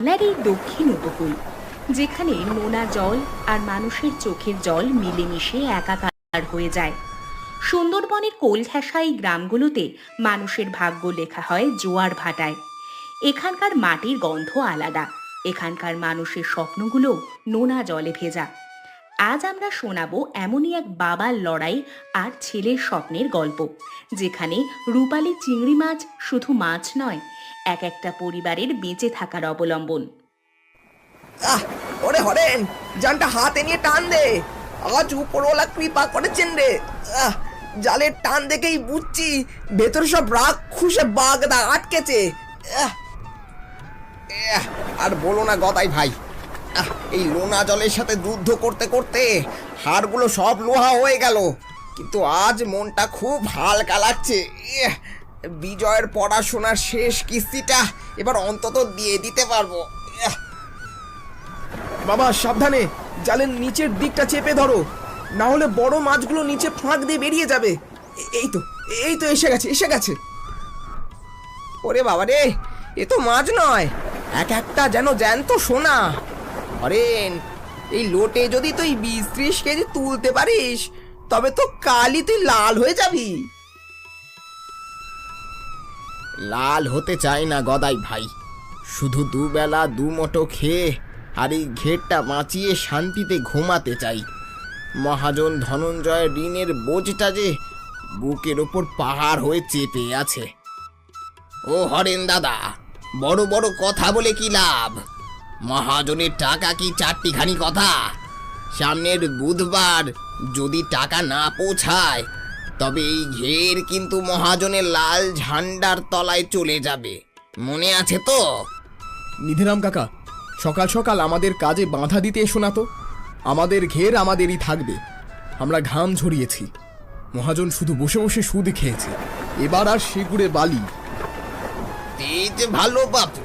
বাংলার এই দক্ষিণ উপকূল, যেখানে নোনা জল আর মানুষের চোখের জল মিলেমিশে একাকার হয়ে যায়। সুন্দরবনের কোলঘেঁষা এই গ্রামগুলোতে মানুষের ভাগ্য লেখা হয় জোয়ার ভাটায়। এখানকার মাটির গন্ধ আলাদা, এখানকার মানুষের স্বপ্নগুলো নোনা জলে ভেজা। আজ আমরা শোনাবো এমনই এক বাবার লড়াই আর ছেলের স্বপ্নের গল্প, যেখানে রূপালী চিংড়ি মাছ শুধু মাছ নয়, এক একটা পরিবারের বেঁচে থাকার অবলম্বন। আহ ওরে হরেন, জানটা হাতে নিয়ে টান দে। আজ উপরওয়ালা কৃপা করেছেন রে। জালের টান দেখেই বুঝছি ভেতর সব রাক্ষসে বাগদা আটকেছে। আর বলো না গদাই ভাই, এই লোনা জলের সাথে যুদ্ধ করতে করতে হাড়গুলো সব লোহা হয়ে গেল, কিন্তু আজ মনটা খুব হালকা লাগছে। বিজয়ের পড়াশোনার শেষ কিস্তিটা এবার অন্তত দিয়ে দিতে পারবো। বাবা সাবধানে, জালের নিচের দিকটা চেপে ধরো, না হলে বড় মাছগুলো নিচে ফাঁক দিয়ে বেরিয়ে যাবে। এই তো এসে গেছে। ওরে বাবা রে, এ তো মাছ নয়, এক একটা যেন জ্যান্ত সোনা। হরেন, এই লোটে যদি তুই 20-30 কেজি তুলতে পারিস, তবে তো কালই তুই লাল হয়ে যাবি। লাল হতে চাই না গদাই ভাই, শুধু দুবেলা দুমুঠো খেয়ে আর এই ঘেরটা বাঁচিয়ে শান্তিতে ঘুমাতে চাই। মহাজন ধনঞ্জয়ের ঋণের বোঝটা যে বুকের ওপর পাহাড় হয়ে চেপে আছে। ও হরেন দাদা, বড় বড় কথা বলে কি লাভ? মহাজনের টাকা কি চারটিখানি কথা? সামনের বুধবার যদি টাকা না পৌঁছায়, তবে এই ঘের কিন্তু মহাজনের লাল ঝান্ডার তলায় চলে যাবে, মনে আছে তো? নিধিরাম কাকা, সকাল সকাল আমাদের কাজে বাধা দিতে এসো না তো। আমাদের ঘের আমাদেরই থাকবে, আমরা ঘাম ঝরিয়েছি। মহাজন শুধু বসে বসে সুদ খেয়েছে, এবার আর সেগুড়ে বালি। তেজ ভালো বাপু,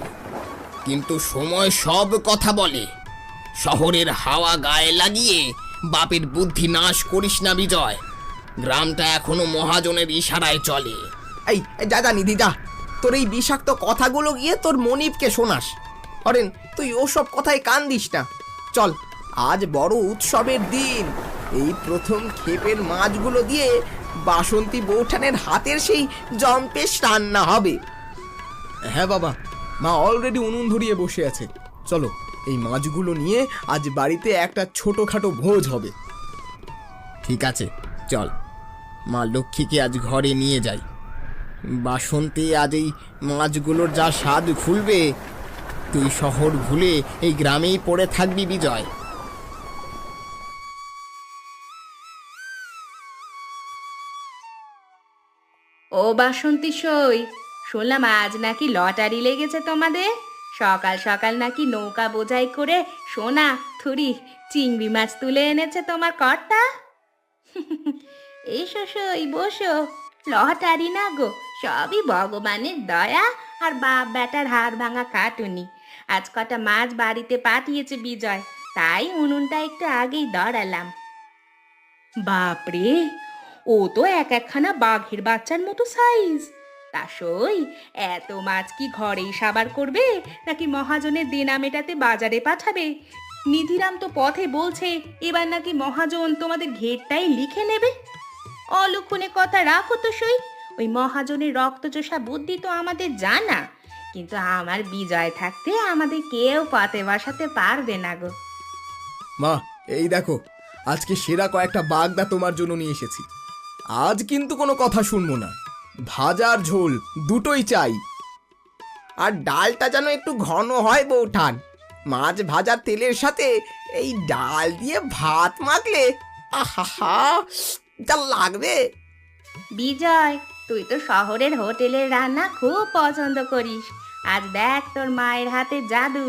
কিন্তু সময় সব কথা বলে। শহরের হাওয়া গায়ে লাগিয়ে বাপের বুদ্ধি নাশ করিস না বিজয়। গ্রামটা এখনো মহাজনের ইশারায় চলে। এই যা নিধি যা, তোর এই বিষাক্ত কথাগুলো গিয়ে তোর মনিবকে শোনাস। হরেন, তুই ওসব কথায় কান দিস না। চল, আজ বড় উৎসবের দিন। এই প্রথম ক্ষেপের মাছগুলো দিয়ে বাসন্তী বৌঠানের হাতের সেই জম্পেশ রান্না হবে। হ্যাঁ বাবা, মা অলরেডি উনুন ধরিয়ে বসে আছে। চলো, এই মাছগুলো নিয়ে আজ বাড়িতে একটা ছোটখাটো ভোজ হবে। ঠিক আছে, চল। মা লক্ষ্মীকে আজ ঘরে নিয়ে যাই। বাসন্তী আজ এই মাছগুলোর যা স্বাদ খুলবে, তুই শহর ভুলে এই গ্রামেই পড়ে থাকবি বিজয়। ও বাসন্তী সই, শুনলাম আজ নাকি লটারি লেগেছে তোমাদের। সকাল সকাল নাকি নৌকা বোঝাই করে সোনা থুরি চিংড়ি মাছ তুলে এনেছে তোমার কর্তা। এসো সই, বসো। লটারি না গো, সবই ভগবানের দয়া আর বাপ বেটার হাড় ভাঙা কাটুনি। আজ কটা মাছ বাড়িতে পাঠিয়েছে বিজয়, তাই উনুনটা একটু আগেই দড়ালাম। বাপরে, ও তো এক একখানা বাঘের বাচ্চার মতো সাইজ। তা সই, এত মাছ কি ঘরেই সাবার করবে, নাকি মহাজনের দেনা মেটাতে বাজারে পাঠাবে? নিধিরাম তো পথে বলছে এবার নাকি মহাজন তোমাদের ঘেরটাই লিখে নেবে। অলক্ষণে কথা রাখো তো সই। ওই মহাজনের রক্তচোষা বুদ্ধি তো আমাদের জানা, কিন্তু আমার বিজয় থাকতে আমাদের কেউ পথে বসাতে পারবে না গো। মা, এই দেখো, আজকে সেরা কয়েকটা বাগদা তোমার জন্য নিয়ে এসেছি। আজ কিন্তু কোনো কথা শুনবো না, ভাজার ঝোল দুটোই চাই। আর ডালটা যেন একটু ঘন হয় বৌঠান। মাছ ভাজার তেলের সাথে এই ডাল দিয়ে ভাত মাখলে আহা যা লাগবে। বিজয়, তুই তো শহরের হোটেলের রান্না খুব পছন্দ করিস। আজ দেখ তোর মায়ের হাতে জাদু।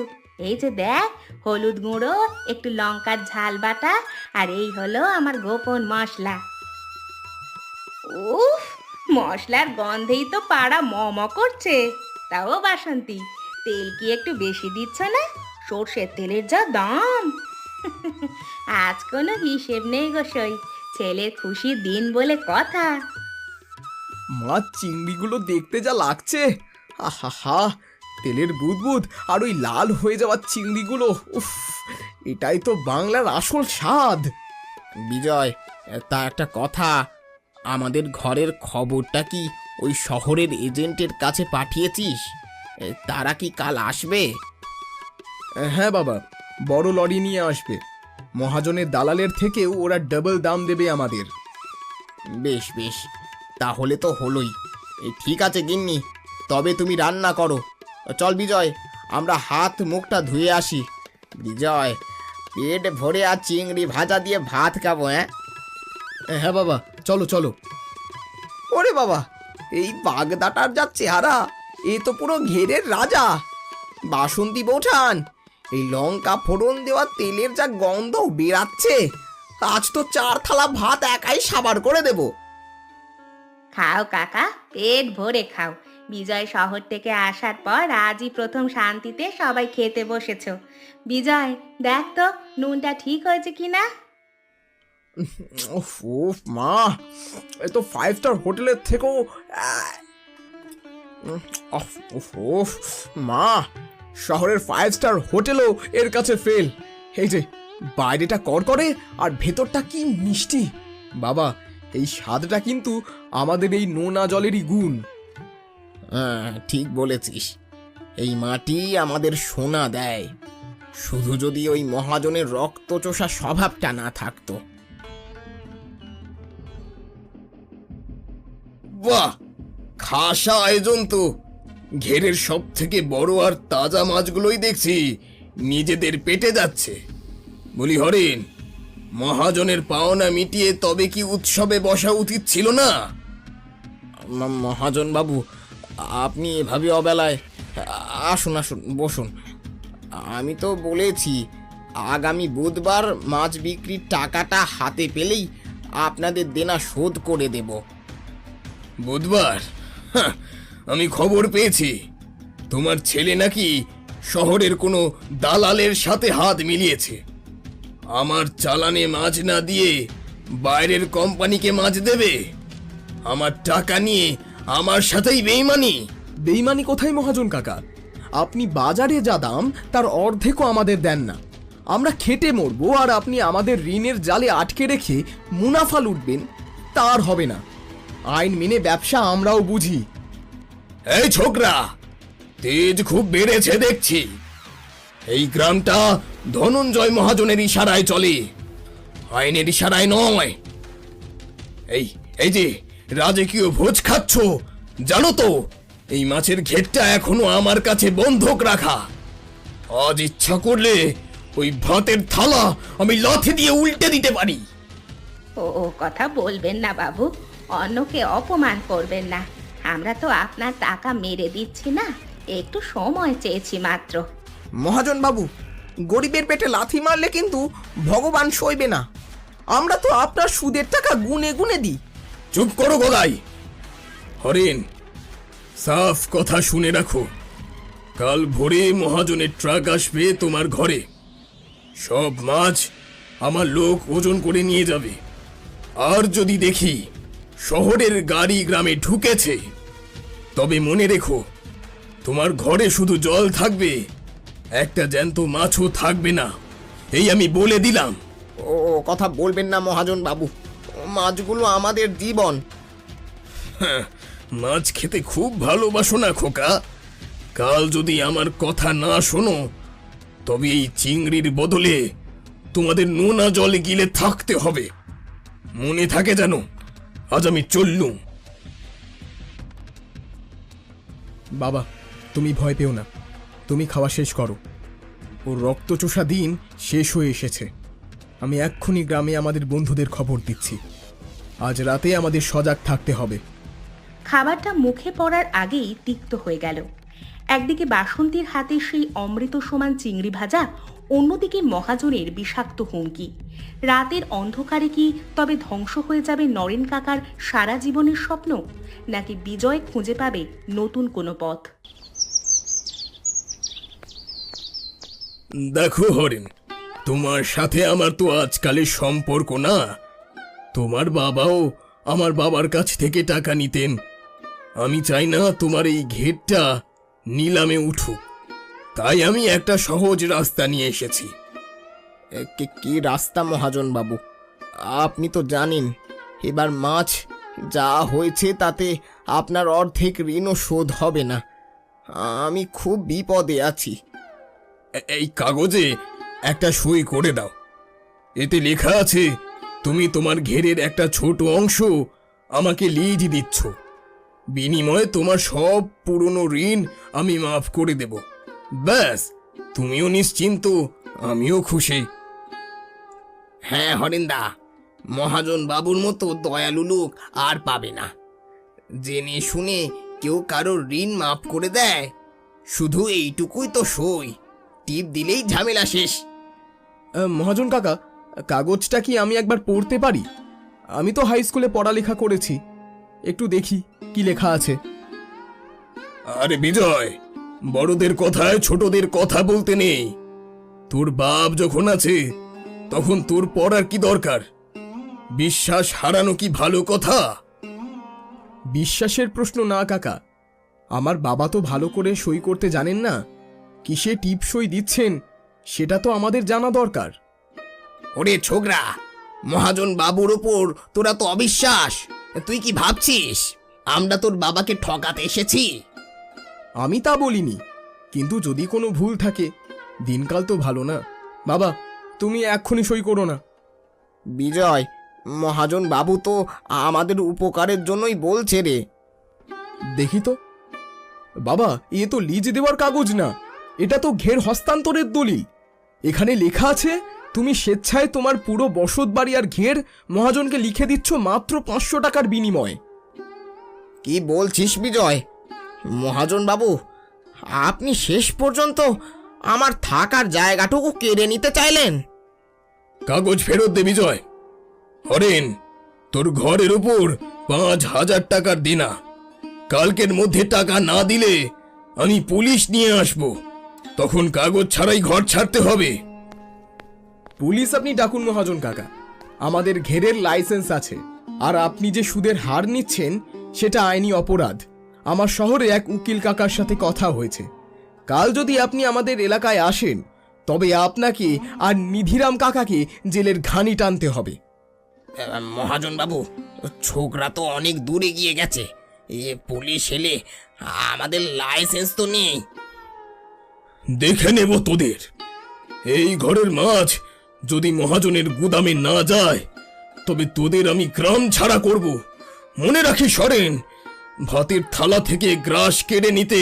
এই যে দেখ, হলুদ গুঁড়ো, একটু লঙ্কার ঝাল বাটা, আর এই হলো আমার গোপন মশলা। উফ, মশলার গন্ধেই তো পাড়া মম করছে। তাও বাসন্তী, তেল কি একটু বেশি দিচ্ছ না? সর্ষের তেলের যা দাম। আজ কোনো হিসেব নেই গো সই, ছেলের খুশির দিন বলে কথা। মাছ চিংড়িগুলো দেখতে যা লাগছে, আহা, তেলের বুদবুদ আর ওই লাল হয়ে যাওয়া চিংড়িগুলো, উফ, এটাই তো বাংলার আসল স্বাদ। বিজয়, তা একটা কথা, আমাদের ঘরের খবরটা কি ওই শহরের এজেন্টের কাছে পাঠিয়েছিস? তারা কি কাল আসবে? হ্যাঁ বাবা, বড় লরি নিয়ে আসবে। মহাজনের দালালের থেকেও ওরা ডাবল দাম দেবে আমাদের। বেশ বেশ, তাহলে তো হলোই। ঠিক আছে গিন্নি, তবে তুমি রান্না করো। চল বিজয়, আমরা হাত মুখটা ধুয়ে আসি। বিজয়, পেট ভরে আর চিংড়ি ভাজা দিয়ে ভাত খাবো। হ্যাঁ হ্যাঁ বাবা, চলো চলো। ওরে বাবা, এই বাগদাটার যা চেহারা, এ তো পুরো ঘেরের রাজা। বাসন্তী বৌঠান, এই লঙ্কা ফোড়ন দেওয়া তেলের যা গন্ধ বেরাচ্ছে, আজ তো 4 থালা ভাত একাই সাবার করে দেব। খাও কাকা, পেট ভরে খাও। বিজয় শহর থেকে আসার পর আজই প্রথম শান্তিতে সবাই খেতে বসেছো। বিজয়, দেখ তো নুনটা ঠিক হয়েছে কিনা। উফ উফ মা, এ তো 5 স্টার হোটেলের থেকেও উফ উফ উফ মা, শহরের 5 স্টার হোটেলও এর কাছে ফেল। এই যে বাইরেটা করকরে আর ভেতরটা কি মিষ্টি। বাবা, এই স্বাদটা কিন্তু আমাদের এই নোনা জলেরই গুণ। হ্যাঁ, ঠিক বলেছিস। এই মাটি আমাদের সোনা দেয়, শুধু যদি ওই মহাজনের রক্তচোষা স্বভাবটা না থাকতো। বাহ, খাসা আয়োজন তো। ঘেরের সব থেকে বড় আর তাজা মাছগুলোই দেখছি নিজেদের পেটে যাচ্ছে। বলি হরিণ, মহাজনের পাওনা মিটিয়ে তবে কি উৎসবে বসা উচিত ছিল না? মহাজন বাবু, আপনি এভাবে অবেলায়, আসুন আসুন বসুন। আমি তো বলেছি আগামী বুধবার মাছ বিক্রির টাকাটা হাতে পেলেই আপনাদের দেনা শোধ করে দেব। বুধবার? হাহ, আমি খবর পেয়েছি তোমার ছেলে নাকি শহরের কোনো দালালের সাথে হাত মিলিয়েছে। আমার চালানে মাছ না দিয়ে বাইরের কোম্পানিকে মাছ দেবে? আমার টাকা নিয়ে আমার সাথেই বেইমানি? বেইমানি কোথায় মহাজন কাকা? আপনি বাজারে যা দাম তার অর্ধেকও আমাদের দেন না। আমরা খেটে মরবো আর আপনি আমাদের ঋণের জালে আটকে রেখে মুনাফা লুটবেন, তার হবে না। আইন মেনে ব্যবসা আমরাও বুঝি। এই ছোকরা, তেজ খুব বেড়েছে দেখছি। এই গ্রামটা ধনঞ্জয় মহাজনের ইশারায় চলে, আইনের ইশারায় নয়। এই যে রাজকীয় ভোজ খাচ্ছ, জানো তো এই মাছের ঘেরটা এখনো আমার কাছে বন্ধক রাখা। আজ ইচ্ছা করলে ওই ভাতের থালা আমি লাথি দিয়ে উল্টে দিতে পারি। ও কথা বলবেন না বাবু, অন্যকে অপমান করবেন না। আমরা তো আপনার টাকা মেরে দিচ্ছি না, একটু সময় চেয়েছি মাত্র। মহাজন বাবু, গরিবের পেটে লাথি মারলে কিন্তু ভগবান সইবে না। আমরা তো আপনার সুদের টাকা গুনে গুনে দিই। চুপ করো গদাই। হরিণ, সাফ কথা শুনে রাখো, কাল ভোরে মহাজনের ট্রাক আসবে তোমার ঘরে। সব মাছ আমার লোক ওজন করে নিয়ে যাবে। আর যদি দেখি শহরের গাড়ি গ্রামে ঢুকেছে, তবে মনে রেখো তোমার ঘরে শুধু জল থাকবে, একটা জ্যান্ত মাছও থাকবে না। এই আমি বলে দিলাম। ও কথা বলবেন না মহাজন বাবু, মাছগুলো আমাদের জীবন। হ্যাঁ, মাছ খেতে খুব ভালোবাসো না খোকা? কাল যদি আমার কথা না শোনো, তবে এই চিংড়ির বদলে তোমাদের নোনা জলে গিলে থাকতে হবে। মনে থাকে যেন। আজ আমি চললুম। বাবা, তুমি ভয় পেও না, তুমি খাওয়া শেষ করো। ওর রক্তচোষা দিন শেষ হয়ে এসেছে। আমি এক্ষুনি গ্রামে আমাদের বন্ধুদের খবর দিচ্ছি। আজ রাতে আমাদের সজাগ থাকতে হবে। খাবারটা মুখে পড়ার আগেই তিক্ত হয়ে গেল। একদিকে বাসন্তীর হাতে সেই অমৃত সমান চিংড়ি ভাজা, অন্যদিকে মহাজনের বিষাক্ত হুমকি। রাতের অন্ধকারে কি তবে ধ্বংস হয়ে যাবে নরেন কাকার সারা জীবনের স্বপ্ন, নাকি বিজয় খুঁজে পাবে নতুন কোনো পথ? দেখো হরিণ, তোমার সাথে আমার তো আজকালের সম্পর্ক না। তোমার বাবাও আমার বাবার কাছ থেকে টাকা নিতেন। আমি চাই না তোমার এই ঘেরটা নিলামে উঠুক। তাই আমি একটা সহজ রাস্তা নিয়ে এসেছি। কি রাস্তা মহাজন বাবু? আপনি তো জানেন এবার মাছ যা হয়েছে তাতে আপনার অর্ধেক ঋণও শোধ হবে না। আমি খুব বিপদে আছি। এই কাগজে একটা সই করে দাও। এতে লেখা আছে তুমি তোমার ঘেরের একটা ছোট অংশ আমাকে লিজ দিচ্ছ। বিনিময়ে তোমার সব পুরনো ঋণ আমি মাফ করে দেব। ব্যাস, তুমিও নিশ্চিন্ত, আমিও খুশি। হ্যাঁ হরেন্দা, মহাজন বাবুর মতো দয়ালু লোক আর পাবে না। জেনে শুনে কেউ কারোর ঋণ মাফ করে দেয়, শুধু এইটুকুই তো সই, টিপ দিলেই ঝামেলা শেষ। মহাজন কাকা, কাগজটা কি আমি একবার পড়তে পারি? আমি তো হাই স্কুলে পড়ালেখা করেছি, একটু দেখি কি লেখা আছে। আরে বিজয়, বড়দের কথায় ছোটদের কথা বলতে নেই। তোর বাপ যখন আছে তখন তোর পড়ার কি দরকার? বিশ্বাস হারানো কি ভালো কথা? বিশ্বাসের প্রশ্ন না কাকা, আমার বাবা তো ভালো করে সই করতে জানেন না। কিসে টিপ সই দিচ্ছেন সেটা তো আমাদের জানা দরকার। ওরে ছোকরা, মহাজন বাবুর ওপর তোরা তো অবিশ্বাস। তুই কি ভাবছিস আমরা তোর বাবাকে ঠকাতে এসেছি? আমি তা বলিনি, কিন্তু যদি কোনো ভুল থাকে, দিনকাল তো ভালো না। বাবা, তুমি এক্ষুনি সই করো না। বিজয়, মহাজন বাবু তো আমাদের উপকারের জন্যই বলছে রে। দেখি তো। বাবা, এ তো লিজ দেওয়ার কাগজ না, এটা তো ঘের হস্তান্তরের দলিল। এখানে লেখা আছে তুমি স্বেচ্ছায় তোমার পুরো বসত বাড়ি আর ঘের মহাজনকে লিখে দিচ্ছ মাত্র 500 টাকার বিনিময়ে। কি বলছিস বিজয়? মহাজন বাবু, আপনি শেষ পর্যন্ত আমার থাকার জায়গাটুকু কেড়ে নিতে চাইলেন? কাগজ ফেরত দে বিজয়। হরেন, তোর ঘরের উপর 5000 টাকার দেনা। কালকের মধ্যে টাকা না দিলে আমি পুলিশ নিয়ে আসব, তখন কাগজ ছাড়াই ঘর ছাড়তে হবে। পুলিশ আপনি ডাকুন মহাজন কাকা, আমাদের ঘেরের লাইসেন্স আছে। আর আপনি যে সুদের হার নিচ্ছেন সেটা আইনি অপরাধ। আমার শহরে এক উকিল কাকার সাথে কথা হয়েছে। কাল যদি আপনি আমাদের এলাকায় আসেন তবে আপনাকে আর নিধিরাম কাকাকে জেলের ঘানি টানতে হবে। মহাজন বাবু, ছোকরা তো অনেক দূরে গিয়ে গেছে। পুলিশ এলে আমাদের লাইসেন্স তো নেই। দেখে নেব তোদের। এই ঘরের মাছ যদি মহাজনের গুদামে না যায় তবে তোদের আমি গ্রাম ছাড়া করব। মনে রাখিস সরেন, ভাতের থালা থেকে গ্রাস কেড়ে নিতে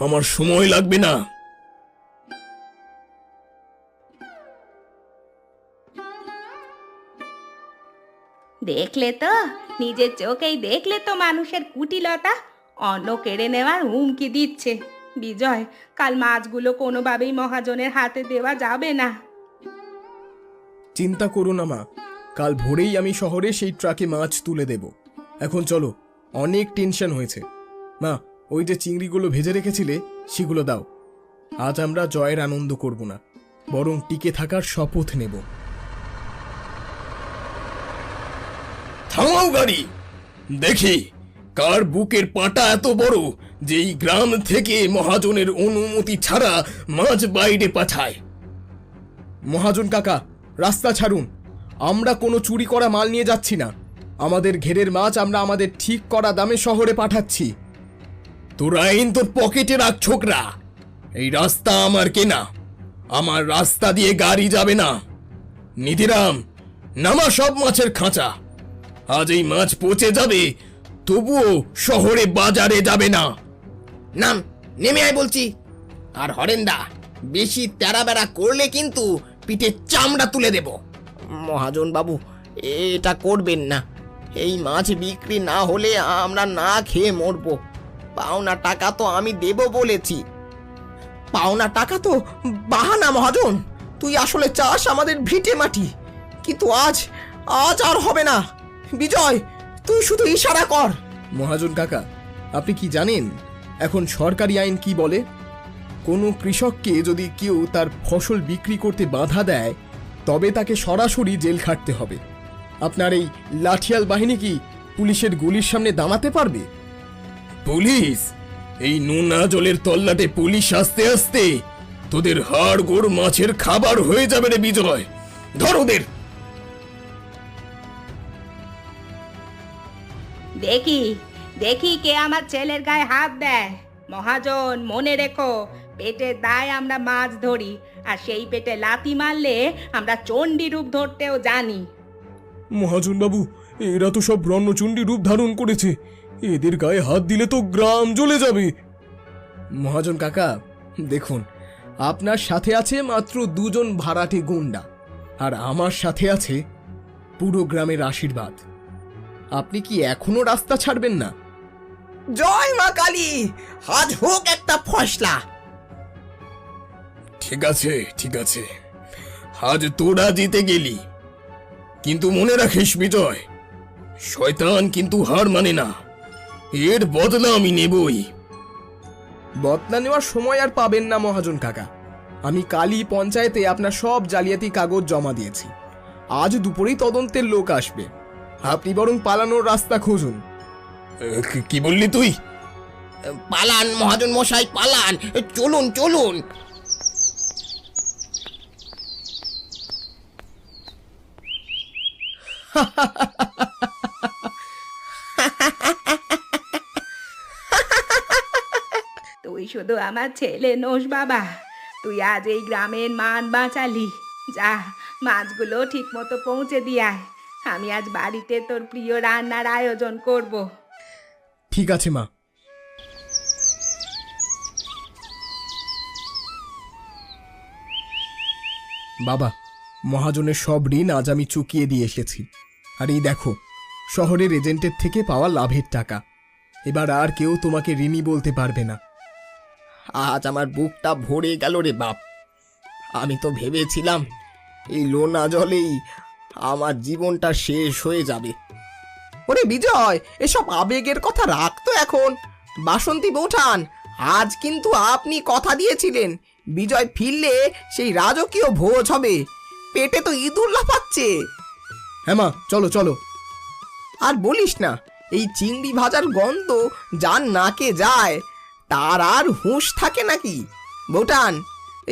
আমার সময় লাগবে না। দেখলে তো, নিজের চোখেই দেখলে তো মানুষের কুটিলতা। অন্ন কেড়ে নেওয়ার হুমকি দিচ্ছে। বিজয়, কাল মাছগুলো কোনোভাবেই মহাজনের হাতে দেওয়া যাবে না। চিন্তা করো না মা, কাল ভোরেই আমি শহরে সেই ট্রাকে মাছ তুলে দেব। এখন চলো, অনেক টেনশন হয়েছে। মা, ওই যে চিংড়িগুলো ভেজে রেখেছিলে সেগুলো দাও। আজ আমরা জয়ের আনন্দ করব না, বরং টিকে থাকার শপথ নেব। থামাও গাড়ি, দেখি কার বুকের পাটা এত বড় যে এই গ্রাম থেকে মহাজনের অনুমতি ছাড়া মাছ বাইরে পাঠায়। মহাজন কাকা, রাস্তা ছাড়ুন। আমরা কোনো চুরি করা মাল নিয়ে যাচ্ছি না। আমাদের ঘেরের মাছ আমরা আমাদের ঠিক করা দামে শহরে পাঠাচ্ছি। তোর আইন তোর পকেটে রাখ ছোকরা। এই রাস্তা আমার কেনা, আমার রাস্তা দিয়ে গাড়ি যাবে না। নিধিরাম, নামা সব মাছের খাঁচা। আজ এই মাছ পচে যাবে, তবুও শহরে বাজারে যাবে না। নাম, নেমে আয় বলছি। আর হরেন্দা, বেশি তেরা বেড়া করলে কিন্তু পিঠে চামড়া তুলে দেব। মহাজন বাবু, এটা করবেন না। এই মাছ বিক্রি না হলে আমরা না খেয়ে মরবো। পাওনা টাকা তো আমি দেব বলেছি। পাওনা টাকা তো বাহানা মহাজন। তুই আসলে চাস আমাদের ভিটে মাটি, কিন্তু আজ আর হবে না। বিজয়, তুই শুধু ইশারা কর। মহাজন কাকা, আপনি কি জানেন এখন সরকারি আইন কি বলে? কোনো কৃষককে যদি কেউ তার ফসল বিক্রি করতে বাধা দেয় তবে তাকে সরাসরি জেল খাটতে হবে। আপনার এই লাঠিয়াল বাহিনী কি পুলিশের গুলির সামনে দাঁড়াতে পারবে? পুলিশ? এই নোনা জলের তল্লাটে পুলিশ আসতে আসতে তোদের হাড় গোড় মাছের খাবার হয়ে যাবে রে বিজয়। ধর ওদের। দেখি দেখি কে আমার ছেলের গায়ে হাত দেয়। মহাজন, মনে রেখো, পেটের দায় আমরা মাছ ধরি, আর সেই পেটে লাথি মারলে আমরা চণ্ডী রূপ ধরতেও জানি। মহাজন বাবু, এরা তো সব রণচণ্ডী রূপ ধারণ করেছে, এদের গায়ে হাত দিলে তো গ্রাম জ্বলে যাবে। মহাজন কাকা, দেখুন, আপনার সাথে আছে মাত্র 2 জন ভাড়াটে গুন্ডা, আর আমার সাথে আছে পুরো গ্রামের আশীর্বাদ। আপনি কি এখনো রাস্তা ছাড়বেন না? জয় মা কালী, আজ হোক একটা ফসলা। ঠিক আছে, ঠিক আছে, আজ তোরা জিতে গেলি, কিন্তু মনে রাখিস বিজয়, শয়তান কিন্তু হার মানে না, এর বদলা আমি নেবই। বদলা নেওয়ার সময় আর পাবেন না মহাজন কাকা। আমি কালই পঞ্চায়েতে আপনার সব জালিয়াতি কাগজ জমা দিয়েছি। আজ দুপুরেই তদন্তের লোক আসবে। আপনি বরং পালানোর রাস্তা খুঁজুন। কি বললি তুই? পালান মহাজন মশাই, পালান, চলুন চলুন। তুই শুধু আমার ছেলে নোস বাবা, তুই আজ এই গ্রামের মান বাঁচালি। যা, মাছগুলো ঠিক মতো পৌঁছে দিয়ে আয়। আমি আজ বাড়িতে তোর প্রিয় রান্নার আয়োজন করব। ঠিক আছে মা। বাবা, মহাজনের সব ঋণ আজ আমি চুকিয়ে দিয়ে এসেছি। আর এই দেখো, শহরের এজেন্টের থেকে পাওয়া লাভের টাকা। এবার আর কেউ তোমাকে ঋণী বলতে পারবে না। আজ আমার বুকটা ভরে গেল রে বাপ। আমি তো ভেবেছিলাম এই লোনা জলেই আমার জীবনটা শেষ হয়ে যাবে। ওরে বিজয়, এসব আবেগের কথা রাখতো এখন। বাসন্তী বৌঠান, আজ কিন্তু আপনি কথা দিয়েছিলেন বিজয় ফিরলে সেই রাজকীয় ভোজ হবে। পেটে তো ইঁদুর লাফাচ্ছে। হ্যাঁ মা, চলো চলো। আর বলিস না, এই চিংড়ি ভাজার গন্ধ যার নাকে যায় তার আর হুঁশ থাকে নাকি? বৌঠান,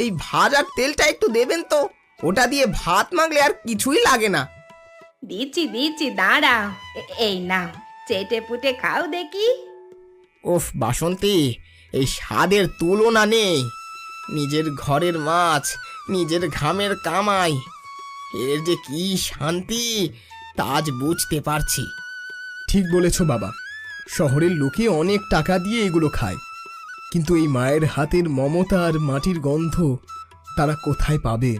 এই ভাজার তেলটা একটু দেবেন তো, ওটা দিয়ে ভাত মাখলে আর কিছুই লাগে না। দিচ্ছি দিচ্ছি, দাঁড়াও। এই নাও, চেটে পুটে খাও দেখি। ওফ বাসন্তী, এই স্বাদের তুলনা নেই। নিজের ঘরের মাছ, নিজের ঘামের কামাই, এর যে কি শান্তি তা আজ বুঝতে পারছি। ঠিক বলেছ বাবা, শহরের লোকে অনেক টাকা দিয়ে এগুলো খায়, কিন্তু এই মায়ের হাতের মমতা আর মাটির গন্ধ তারা কোথায় পাবে?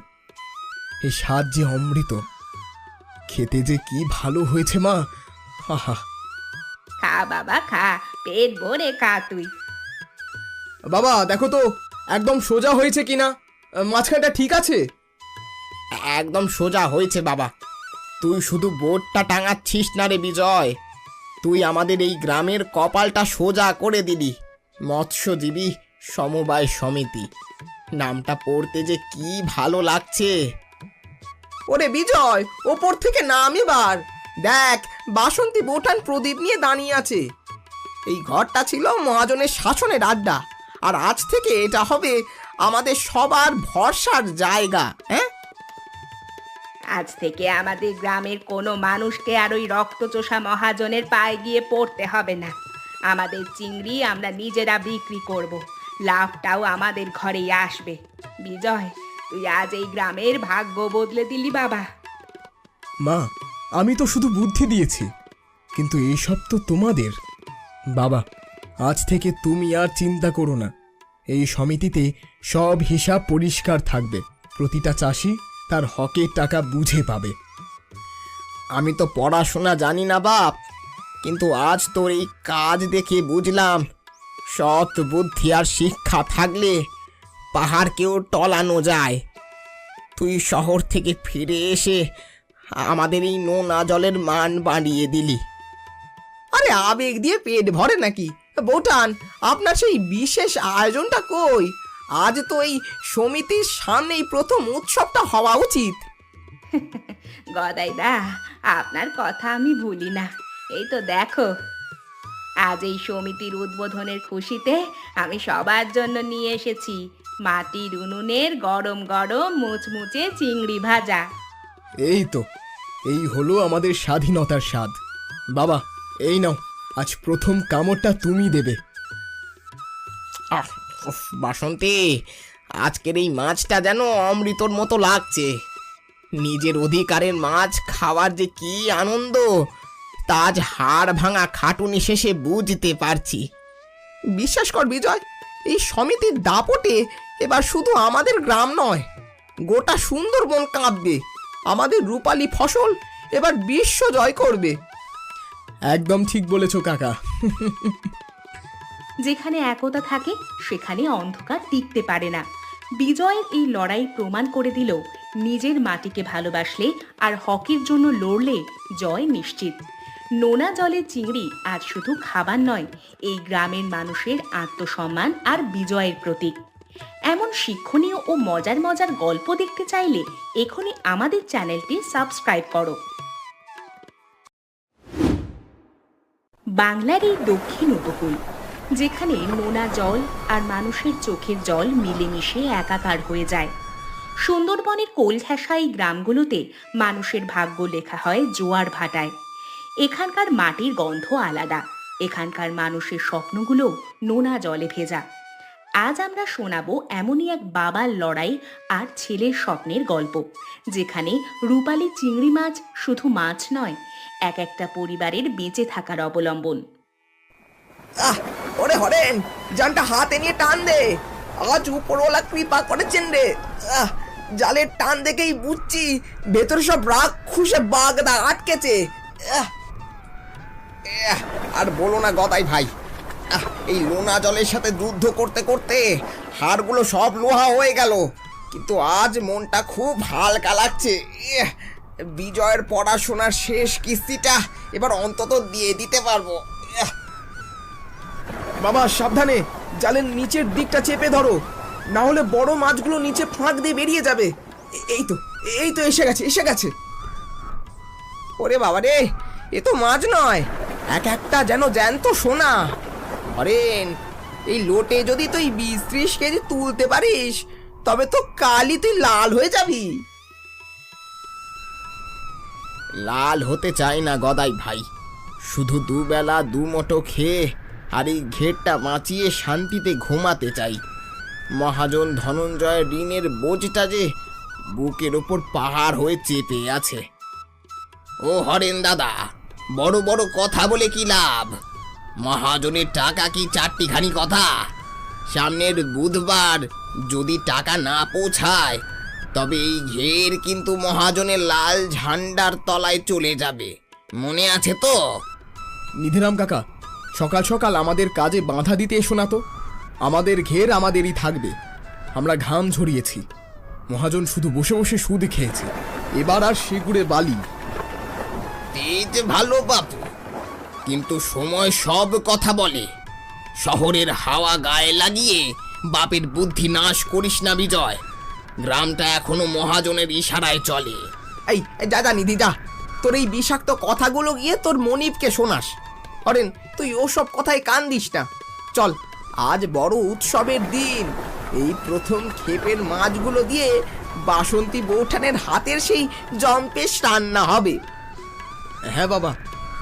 এই স্বাদ যে অমৃত, খেতে যে কি ভালো হয়েছে মা। আহা। খা বাবা খা, পেট ভরে খা তুই। বাবা দেখো তো, একদম সোজা হয়েছে কিনা, মাঝখানটা ঠিক আছে? একদম সোজা হয়েছে বাবা। তুই শুধু বোর্ডটা টাঙাচ্ছিস না রে বিজয়, তুই আমাদের এই গ্রামের কপালটা সোজা করে দিলি। মৎস্যজীবী সমবায় সমিতি নামটা পড়তে যে কি ভালো লাগছে। ওরে বিজয়, ওপর থেকে নাম এবার। দেখ, বাসন্তী বৌঠান প্রদীপ নিয়ে দাঁড়িয়ে আছে। এই ঘরটা ছিল মহাজনের শাসনের আড্ডা, আর আজ থেকে এটা হবে আমাদের সবার ভরসার জায়গা। হ্যাঁ, আজ থেকে আমাদের গ্রামের কোনো মানুষকে আর ওই রক্তচোষা মহাজনের পায়ে গিয়ে পড়তে হবে না। আমাদের চিংড়ি আমরা নিজেরা বিক্রি করব, লাভটাও আমাদের ঘরেই আসবে। বিজয়, তুই আজ এই গ্রামের ভাগ্য বদলে দিলি বাবা। মা, আমি তো শুধু বুদ্ধি দিয়েছি, কিন্তু এইসব তো তোমাদের। বাবা, আজ থেকে তুমি আর চিন্তা করো না, এই সমিতিতে সব হিসাব পরিষ্কার থাকবে। প্রতিটা চাষি তার হকের টাকা বুঝে পাবে। আমি তো পড়াশোনা জানি না বাপ, কিন্তু আজ তোর এই কাজ দেখে বুঝলাম সৎ বুদ্ধি আর শিক্ষা থাকলে পাহাড়কেও টলানো যায়। তুই শহর থেকে ফিরে এসে আমাদের এই নোনা জলের মান বাড়িয়ে দিলি। আরে আবেগ দিয়ে পেট ভরে নাকি? বৌঠান, আপনার সেই বিশেষ আয়োজনটা কই? আজ তো এই সমিতির সামনেই প্রথম উৎসবটা হওয়া উচিত। গদাইদা, আপনার কথা আমি ভুলি না। এই তো দেখো, আজ এই সমিতির উদ্বোধনের খুশিতে আমি সবার জন্য নিয়ে এসেছি মাটির উনুনের গরম গরম মুচমুচে চিংড়ি ভাজা। এই তো, এই হলো আমাদের স্বাধীনতার স্বাদ। বাবা, এই নাও, আজ প্রথম কামড়টা তুমি দেবে। আহ, উফ, বাসন্তী, আজকের এই মাছটা যেন অমৃতর মতো লাগছে। নিজের অধিকারের মাছ খাওয়ার যে কি আনন্দ, তা আজ হাড় ভাঙা খাটুনি শেষে বুঝতে পারছি। বিশ্বাস কর বিজয়, এই সমিতির দাপটে এবার শুধু আমাদের গ্রাম নয়, গোটা সুন্দরবন কাঁপবে। আমাদের রূপালী ফসল এবার বিশ্ব জয় করবে। একদম ঠিক বলেছো কাকা। যেখানে একতা থাকে সেখানে অন্ধকার টিকতে পারে না। বিজয়ের এই লড়াই প্রমাণ করে দিল নিজের মাটিকে ভালোবাসলে আর হকের জন্য লড়লে জয় নিশ্চিত। নোনা জলের চিংড়ি আজ শুধু খাবার নয়, এই গ্রামের মানুষের আত্মসম্মান আর বিজয়ের প্রতীক। এমন শিক্ষণীয় ও মজার মজার গল্প দেখতে চাইলে এখনই আমাদের চ্যানেলটি সাবস্ক্রাইব করো। বাংলার এই দক্ষিণ উপকূল, যেখানে নোনা জল আর মানুষের চোখের জল মিলেমিশে একাকার হয়ে যায়। সুন্দরবনের কোলঘেঁষা এই গ্রামগুলোতে মানুষের ভাগ্য লেখা হয় জোয়ার ভাটায়। এখানকার মাটির গন্ধ আলাদা, এখানকার মানুষের স্বপ্নগুলো নোনা জলে ভেজা। আজ আমরা শোনাবো এমনই এক বাবার লড়াই আর ছেলের স্বপ্নের গল্প, যেখানে রূপালী চিংড়ি মাছ শুধু মাছ নয়, এক একটা পরিবারের বেঁচে থাকার অবলম্বন। ওরে হরেন, জানটা হাতে নিয়ে টান দে। আজ উপরওয়ালা কৃপা করেছেন রে। জালের টান দেখেই বুঝছি ভেতরে সব রাগ খুশে বাগদা আটকেছে। আর বলো না গদাই ভাই, এই লোনা জলের সাথে যুদ্ধ করতে করতে হাড়গুলো সব লোহা হয়ে গেল, কিন্তু আজ মনটা খুব হালকা লাগছে। বিজয়ের পড়াশোনার শেষ কিস্তিটা এবার অন্তত দিয়ে দিতে পারবো। বাবা সাবধানে, জালের নিচের দিকটা চেপে ধরো, না হলে বড় মাছগুলো নিচে ফাঁক দিয়ে বেরিয়ে যাবে। এই তো এসে গেছে, এসে গেছে। ওরে বাবা রে, এ তো মাছ নয়, এক একটা যেন জ্যান্ত সোনা। হরেন, এই লোটে যদি তুই 20-30 কেজি তুলতে পারিস তবে তো কালই তুই লাল হয়ে যাবি। লাল হতে চাই না গদাই ভাই, শুধু দুবেলা দুমুঠো খেয়ে আর এই ঘেরটা বাঁচিয়ে শান্তিতে ঘুমাতে চাই। মহাজন ধনঞ্জয়ের ঋণের বোঝটা যে বুকের ওপর পাহাড় হয়ে চেপে আছে। ও হরেন দাদা, বড় বড় কথা বলে কি লাভ? মহাজনের টাকা কি চারটিখানি কথা? সামনের বুধবার যদি টাকা না পৌঁছায় তবে এই ঘের কিন্তু মহাজনের লাল ঝান্ডার তলায় চলে যাবে, মনে আছে তো? নিধিরাম কাকা, সকাল সকাল আমাদের কাজে বাধা দিতে এসো না তো। আমাদের ঘের আমাদেরই থাকবে। আমরা ঘাম ঝরিয়েছি, মহাজন শুধু বসে বসে সুদ খেয়েছে। এবার আর সেগুড়ে বালি। তেজ ভালো বাপু, কিন্তু সময় সব কথা বলে। শহরের হাওয়া গায়ে লাগিয়ে বাপের বুদ্ধি নাশ করিস না বিজয়। গ্রামটা এখনো মহাজনের ইশারায় চলে। এই যা নিধি যা, তোর এই বিষাক্ত কথাগুলো গিয়ে তোর মনিবকে শোনাস। হরেন, তুই ওসব কথায় কান দিস না। চল, আজ বড় উৎসবের দিন। এই প্রথম ক্ষেপের মাছগুলো দিয়ে বাসন্তী বৌঠানের হাতের সেই জম্পেশ রান্না হবে। হ্যাঁ বাবা,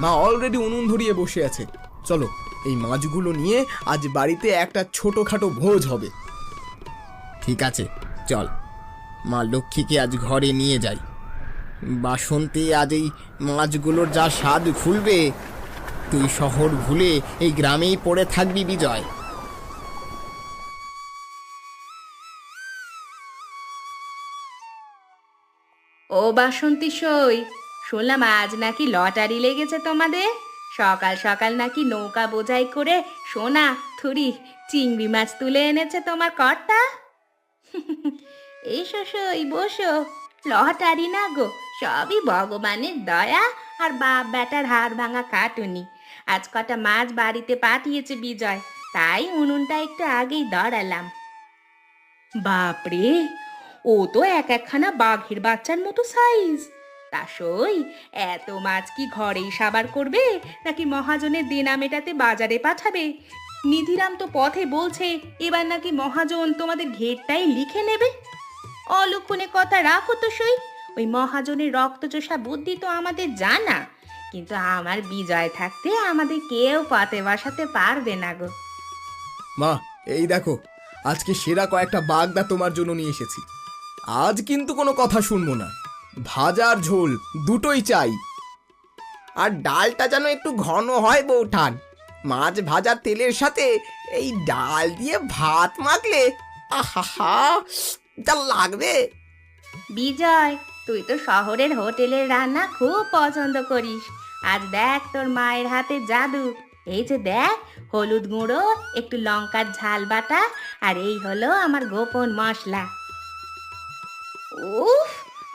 মা অলরেডি উনুন ধরিয়ে বসে আছে। চলো, এই মাছগুলো নিয়ে আজ বাড়িতে একটা ছোটখাটো ভোজ হবে। ঠিক আছে, চল। মা লক্ষ্মীকে আজ ঘরে নিয়ে যাই। বাসন্তী আজ এই মাছগুলোর যা স্বাদ খুলবে, তুই শহর ভুলে এই গ্রামেই পড়ে থাকবি বিজয়। ও বাসন্তী সই, শুনলাম আজ নাকি লটারি লেগেছে তোমাদের। সকাল সকাল নাকি নৌকা বোঝাই করে সোনা থুরি চিংড়ি মাছ তুলে এনেছে তোমার কর্তা। এসো সই, বসো। লটারি না গো, সবই ভগবানের দয়া আর বাপ বেটার হাড় ভাঙা কাটুনি। আজ কটা মাছ বাড়িতে পাঠিয়েছে বিজয়, তাই উনুনটা একটু আগেই ধরালাম। বাপরে, ও তো এক একখানা বাঘের বাচ্চার মতো সাইজ। তা সই, এত মাছ কি ঘরেই সাবার করবে নাকি মহাজনের দেনা মেটাতে বাজারে পাঠাবে? নিধিরাম তো পথে বলছে এবার নাকি মহাজন তোমাদের ঘেরটাই লিখে নেবে। অলক্ষণে কথা রাখো তো সই। ওই মহাজনের রক্তচোষা বুদ্ধি তো আমাদের জানা, কিন্তু আমার বিজয় থাকতে আমাদের কেউ পথে বসাতে পারবে না গো। মা, এই দেখো, আজকে সেরা কয়েকটা বাগদা তোমার জন্য নিয়ে এসেছি। আজ কিন্তু কোনো কথা শুনবো না, ভাজার ঝোল দুটোই চাই। আর ডালটা যেন একটু ঘন হয় বৌঠান। মাছ ভাজার তেলের সাথে এই ডাল দিয়ে ভাত মাখলে আহা যা লাগবে। বিজয়, তুই তো শহরের হোটেলের রান্না খুব পছন্দ করিস। আজ দেখ তোর মায়ের হাতে জাদু। এই যে দেখ, হলুদ গুঁড়ো, একটু লঙ্কার ঝাল বাটা, আর এই হলো আমার গোপন মশলা। উফ,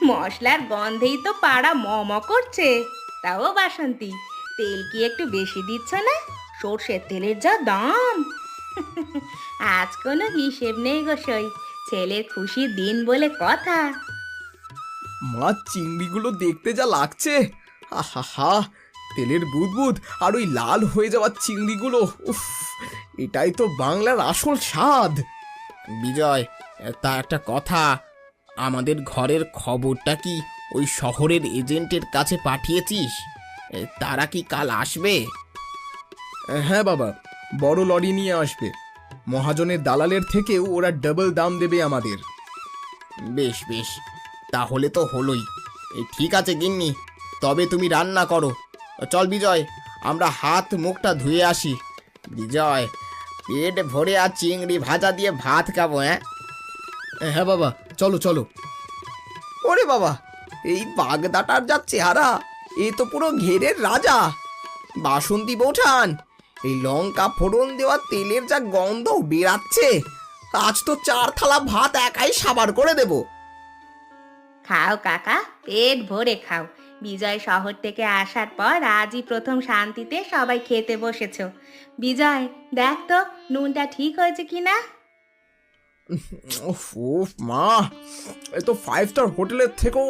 মশলার গন্ধেই তো পাড়া ম করছে। তাও বাসন্তী, তেল কি একটু বেশি দিচ্ছ না? সর্ষের তেলের যা দাম। আজ কোনো হিসেব নেই গো সই, ছেলের খুশির দিন বলে কথা। মাছ চিংড়িগুলো দেখতে যা লাগছে, আহা, তেলের বুদবুদ আর ওই লাল হয়ে যাওয়া চিংড়িগুলো, উফ, এটাই তো বাংলার আসল স্বাদ। বিজয়, তা একটা কথা, আমাদের ঘরের খবরটা কি ওই শহরের এজেন্টের কাছে পাঠিয়েছিস? তারা কি কাল আসবে? হ্যাঁ বাবা, বড় লরি নিয়ে আসবে। মহাজনের দালালের থেকেও ওরা ডাবল দাম দেবে আমাদের। বেশ বেশ, তাহলে তো হলোই। ঠিক আছে গিন্নি, তবে তুমি রান্না করো। চল বিজয়, আমরা হাত মুখটা ধুয়ে আসি। বিজয়, পেট ভরে আর চিংড়ি ভাজা দিয়ে ভাত খাবো। হ্যাঁ বাবা, চলো চলো। ওরে বাবা, এই বাগদাটার যা চেহারা, এ তো পুরো ঘেরের রাজা। বাসন্তী বৌঠান, এই লঙ্কা ফোড়ন দেওয়া তেলের যা গন্ধ বেরাচ্ছে, আজ তো 4 থালা ভাত একাই সাবার করে দেব। খাও কাকা, পেট ভরে খাও। বিজয় শহর থেকে আসার পর আজই প্রথম শান্তিতে সবাই খেতে বসেছো। বিজয়, দেখ তো নুনটা ঠিক হয়েছে কিনা। উফ উফ মা, এ তো 5 স্টার হোটেলের থেকেও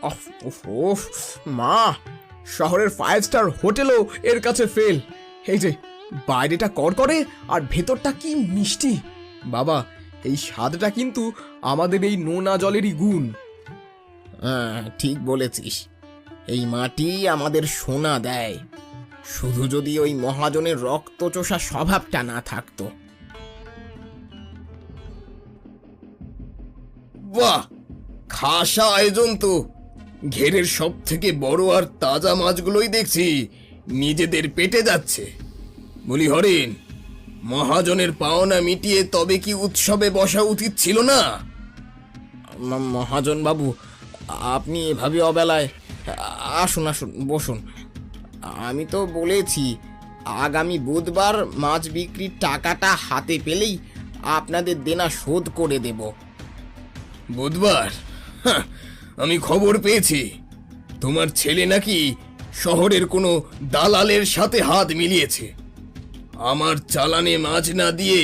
উফ উফ উফ মা, শহরের 5 স্টার হোটেলও এর কাছে ফেল। এই যে বাইরেটা কড়কড়ে আর ভেতরটা কি মিষ্টি। বাবা, এই স্বাদটা কিন্তু আমাদের এই নোনা জলেরই গুণ। ঠিক বলেছিস, এই মাটি আমাদের সোনা দেয়। শুধু যদি ওই মহাজনের রক্তচোষা স্বভাবটা না থাকতো। বাহ, খাসা আয়োজন তো। ঘেরের সব থেকে বড় আর তাজা মাছগুলোই দেখছি নিজেদের পেটে যাচ্ছে। বলি হরেন, মহাজনের পাওনা মিটিয়ে তবে কি উৎসবে বসা উচিত ছিল না? মহাজন বাবু, আপনি এভাবে অবেলায়, আসুন আসুন বসুন। আমি তো বলেছি আগামী বুধবার মাছ বিক্রির টাকাটা হাতে পেলেই আপনাদের দেনা শোধ করে দেব। বুধবার? হাহ, আমি খবর পেয়েছি তোমার ছেলে নাকি শহরের কোনো দালালের সাথে হাত মিলিয়েছে। আমার চালানে মাছ না দিয়ে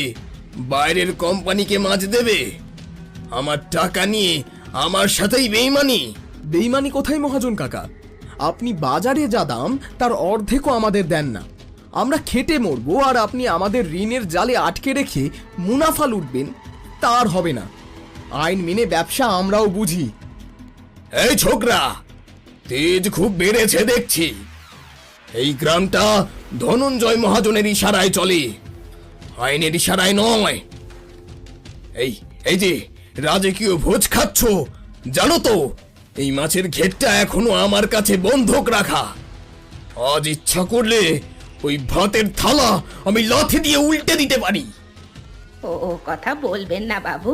বাইরের কোম্পানিকে মাছ দেবে। আমার টাকা নিয়ে আমার সাথেই বেইমানি। বেইমানি কোথায় মহাজন কাকা? আপনি বাজারে যা দাম তার অর্ধেকও আমাদের দেন না। আমরা খেটে মরবো আর আপনি আমাদের ঋণের জালে আটকে রেখে মুনাফা লুটবেন, তার হবে না। আইন মেনে ব্যবসা আমরাও বুঝি। এই ছোকরা, তেজ খুব বেড়েছে দেখছি। এই গ্রামটা ধনঞ্জয় মহাজনের ইশারায় চলে, আইনের ইশারায় নয়। এই এই যে রাজকীয় ভোজ খাচ্ছ, জানো তো এই মাছের ঘেরটা এখনো আমার কাছে বন্ধক রাখা। আজ ইচ্ছা করলে ওই ভাতের থালা আমি লাথি দিয়ে উল্টে দিতে পারি। ও কথা বলবেন না বাবু,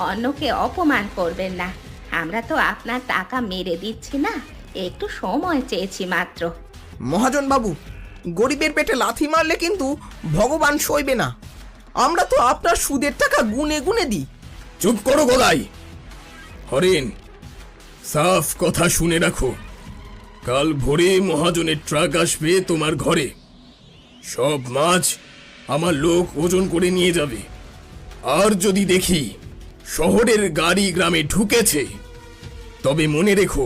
অন্যকে অপমান করবেন না। আমরা তো আপনার টাকা মেরে দিচ্ছি না, একটু সময় চেয়েছি মাত্র। মহাজন বাবু, গরিবের পেটে লাথি মারলে কিন্তু ভগবান সইবে না। আমরা তো আপনার সুদের টাকা গুনে গুনে দিই। চুপ করো গলাই। হরেন, সাফ কথা শুনে রাখো, কাল ভোরে মহাজনের ট্রাক আসবে তোমার ঘরে। সব মাছ আমার লোক ওজন করে নিয়ে যাবে। আর যদি দেখি শহরের গাড়ি গ্রামে ঢুকেছে, তবে মনে রেখো,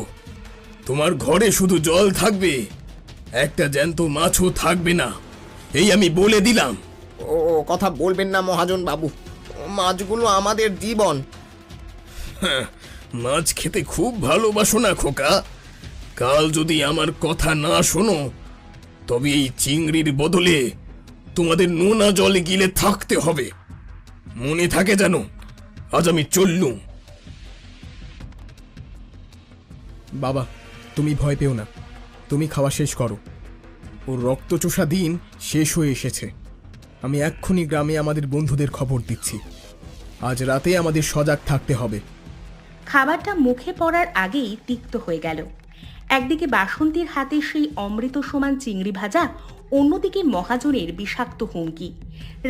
তোমার ঘরে শুধু জল থাকবে, একটা জ্যান্ত মাছও থাকবে না, এই আমি বলে দিলাম। ও কথা বলবেন না মহাজন বাবু, মাছগুলো আমাদের জীবন। মাছ খেতে খুব ভালোবাসো না খোকা? কাল যদি আমার কথা না শোনো, তবে এই চিংড়ির বদলে তোমাদের নোনা জলে গিলে থাকতে হবে। মনে থাকে জানো, আজ আমি চললুম। বাবা, তুমি ভয় পেও না, তুমি খাওয়া শেষ করো। ওর রক্তচোষা দিন শেষ হয়ে এসেছে। আমি এক্ষুনি গ্রামে আমাদের বন্ধুদের খবর দিচ্ছি। আজ রাতে আমাদের সজাগ থাকতে হবে। খাবারটা মুখে পড়ার আগেই তিক্ত হয়ে গেল। একদিকে বাসন্তীর হাতে সেই অমৃত সমান চিংড়ি ভাজা, অন্যদিকে মহাজনের বিষাক্ত হুমকি।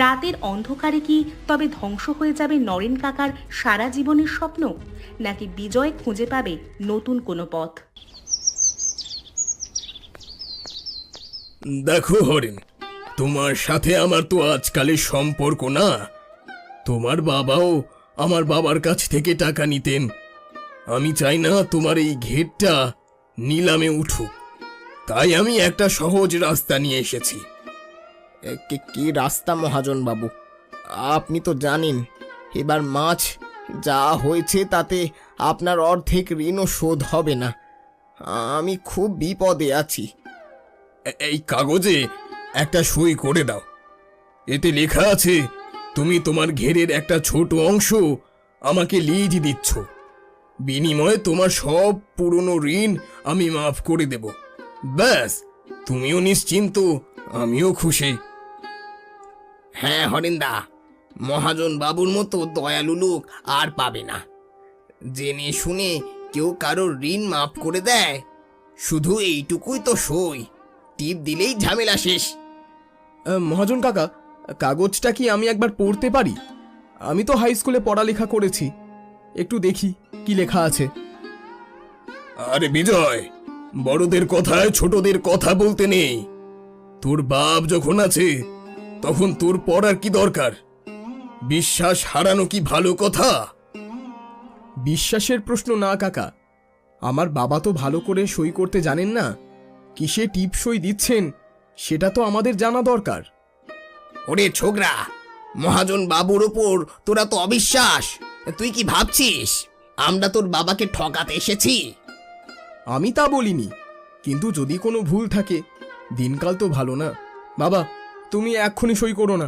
রাতের অন্ধকারে কি তবে ধ্বংস হয়ে যাবে নরেন কাকার সারা জীবনের স্বপ্ন, নাকি বিজয় খুঁজে পাবে নতুন কোনো পথ? দেখো হরিণ, তোমার সাথে আমার তো আজকালের সম্পর্ক না। তোমার বাবাও আমার বাবার কাছ থেকে টাকা নিতেন। আমি চাই না তোমার এই ঘেরটা নিলামে উঠুক, তাই আমি একটা সহজ রাস্তা নিয়ে এসেছি। কি রাস্তা মহাজন বাবু? আপনি তো জানেন এবার মাছ যা হয়েছে তাতে আপনার অর্ধেক ঋণও শোধ হবে না। আমি খুব বিপদে আছি। এই কাগজে একটা সই করে দাও। এতে লেখা আছে তুমি তোমার ঘেরের একটা ছোট অংশ আমাকে লিজ দিচ্ছ, বিনিময়ে তোমার সব পুরনো ঋণ আমি মাফ করে দেব। ব্যাস, তুমিও নিশ্চিন্ত, আমিও খুশি। হ্যাঁ হরিন্দা, মহাজন বাবুর মতো দয়ালু লোক আর পাবে না। জেনে শুনে কেউ কারোর ঋণ মাফ করে দেয়, শুধু এইটুকুই তো সই, টিপ দিলেই ঝামেলা শেষ। মহাজন কাকা, কাগজটা কি আমি একবার পড়তে পারি? আমি তো হাই স্কুলে পড়ালেখা করেছি, একটু দেখি কি লেখা আছে। আরে বিজয়, বড়দের কথায় ছোটদের কথা বলতে নেই। তোর বাপ যখন আছে তখন তোর পড়ার কি দরকার? বিশ্বাস হারানো কি ভালো কথা? বিশ্বাসের প্রশ্ন না কাকা, আমার বাবা তো ভালো করে সই করতে জানেন না। কিসে টিপ সই দিচ্ছেন সেটা তো আমাদের জানা দরকার। ওরে ছোকরা, মহাজন বাবুর ওপর তোরা তো অবিশ্বাস। তুই কি ভাবছিস আমরা তোর বাবাকে ঠকাতে এসেছি? আমি তা বলিনি, কিন্তু যদি কোনো ভুল থাকে, দিনকাল তো ভালো না। বাবা, তুমি এক্ষুনি সই করো না।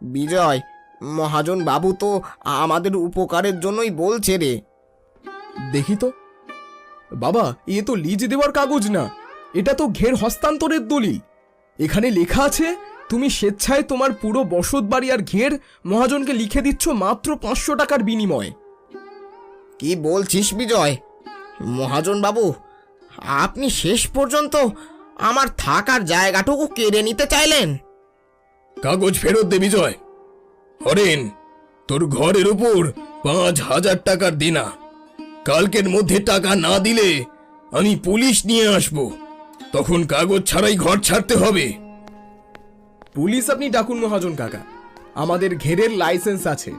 বিজয়, মহাজন বাবু তো আমাদের উপকারের জন্যই বলছে রে। দেখি তো। বাবা, এ তো লিজ দেওয়ার কাগজ না, এটা তো ঘের হস্তান্তরের দলিল। এখানে লেখা আছে তুমি স্বেচ্ছায় তোমার পুরো বসত বাড়ি আর ঘের মহাজনকে লিখে দিচ্ছ মাত্র 500 টাকার বিনিময়ে। কি বলছিস বিজয়? মহাজন বাবু, আপনি শেষ পর্যন্ত আমার থাকার জায়গাটুকু কেড়ে নিতে চাইলেন? কাগজ ফেরত দে বিজয়। হরেন, তোর ঘরের উপর 5,000 টাকার দেনা। কালকের মধ্যে টাকা না দিলে আমি পুলিশ নিয়ে আসব, তখন কাগজ ছাড়াই ঘর ছাড়তে হবে। পুলিশ আপনি ডাকুন মহাজন কাকা, আমাদের ঘেরের লাইসেন্স আছে।